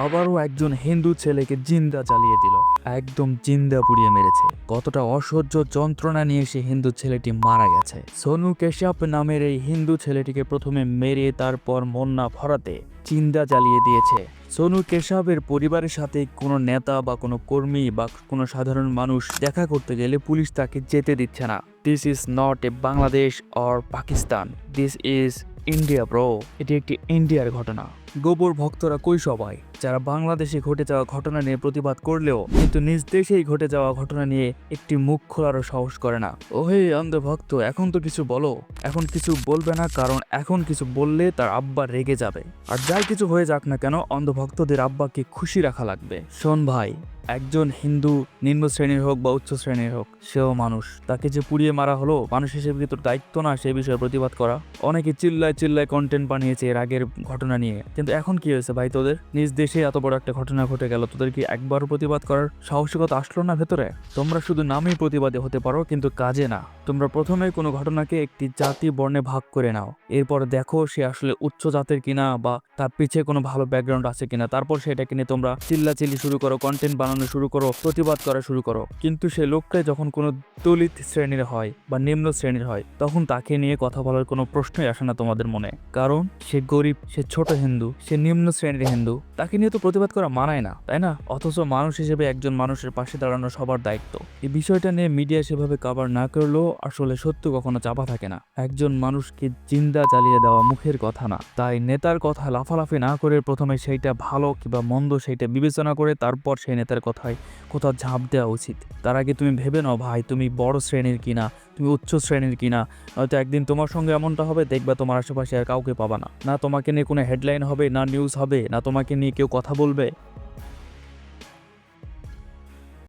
আবারও একজন হিন্দু ছেলেকে জিন্দা জ্বালিয়ে দিল, একদম জিন্দা পুড়িয়ে মেরেছে। কতটা অসহ্য যন্ত্রণা নিয়ে সে হিন্দু ছেলেটি মারা গেছে। সোনু কেশাপ নামের এই হিন্দু ছেলেটিকে প্রথমে মেরে তারপর মন্না ভরাতে জিন্দা জ্বালিয়ে দিয়েছে। সোনু কেশাবের পরিবারের সাথে কোনো নেতা বা কোনো কর্মী বা কোনো সাধারণ মানুষ দেখা করতে গেলে পুলিশ তাকে যেতে দিচ্ছে না। This is not a Bangladesh or Pakistan, this is India bro. এটি একটি ইন্ডিয়ার ঘটনা। গোবর ভক্তরা কই সবাই যারা বাংলাদেশে ঘটে যাওয়া ঘটনা নিয়ে প্রতিবাদ করলেও কিন্তু নিজ দেশেই ঘটে যাওয়া ঘটনা নিয়ে একটি মুখ খোলারও সাহস করে না। ওহে অন্ধ ভক্ত, এখন তো কিছু বলো। এখন কিছু বলবে না, কারণ এখন কিছু বললে তার আব্বা রেগে যাবে। আর যাই কিছু হয়ে যাক না কেন, অন্ধ ভক্তদের আব্বাকে খুশি রাখা লাগবে। শোন ভাই, একজন হিন্দু নিম্ন শ্রেণীর হোক বা উচ্চ শ্রেণীর হোক, সেও মানুষ। তাকে যে পুড়িয়ে মারা হলো, মানুষ হিসেবে কি তোর দায়িত্ব না সে বিষয়ে প্রতিবাদ করা? অনেকে চিল্লায় চিল্লায় কন্টেন্ট বানিয়েছে এর আগের ঘটনা নিয়ে, কিন্তু এখন কি হয়েছে ভাই? তোদের নিজ দেশে এত বড় একটা ঘটনা ঘটে গেল, তোদের কি একবারও প্রতিবাদ করার সাহসিকতা আসলো না ভেতরে? তোমরা শুধু নামেই প্রতিবাদী হতে পারো, কিন্তু কাজে না। তোমরা প্রথমে কোনো ঘটনাকে একটি জাতি বর্ণে ভাগ করে নাও, এরপর দেখো সে আসলে উচ্চ জাতের কিনা বা তার পিছে কোনো ভালো ব্যাকগ্রাউন্ড আছে কিনা, তারপর সেটাকে নিয়ে তোমরা চিল্লাচিল্লি শুরু করো, কন্টেন্ট বানানো শুরু করো, প্রতিবাদ করা শুরু করো। কিন্তু সে লোকটাই যখন কোনো দলিত শ্রেণীর হয় বা নিম্ন শ্রেণীর হয়, তখন তাকে নিয়ে কথা বলার কোনো প্রশ্নই আসে না তোমাদের মনে। কারণ সে গরিব, সে ছোট হিন্দু, সে নিম্ন শ্রেণীর হিন্দু, তাকে নিয়ে তো প্রতিবাদ করা মানায় না, তাই না? অথচ মানুষ হিসেবে একজন মানুষের পাশে দাঁড়ানো সবার দায়িত্ব। এই বিষয়টা নিয়ে মিডিয়া সেভাবে কভার না করলেও আসলে সত্য কখনো চাপা থাকে না। একজন মানুষকে জিন্দা জ্বালিয়ে দেওয়া মুখের কথা না। তাই নেতার কথা লাফালাফি না করে প্রথমে সেইটা ভালো কিংবা মন্দ সেইটা বিবেচনা করে তারপর সেই নেতার কথায় কোথাও ঝাঁপ দেওয়া উচিত। তার আগে তুমি ভেবে নাও ভাই, তুমি বড় শ্রেণীর কিনা, তুমি উচ্চ শ্রেণীর কিনা। হয়তো একদিন তোমার সঙ্গে এমনটা হবে, দেখবা তোমার আশেপাশে আর কাউকে পাবা না। না তোমাকে নিয়ে কোনো হেডলাইন হবে, না নিউজ হবে, না তোমাকে নিয়ে কেউ কথা বলবে।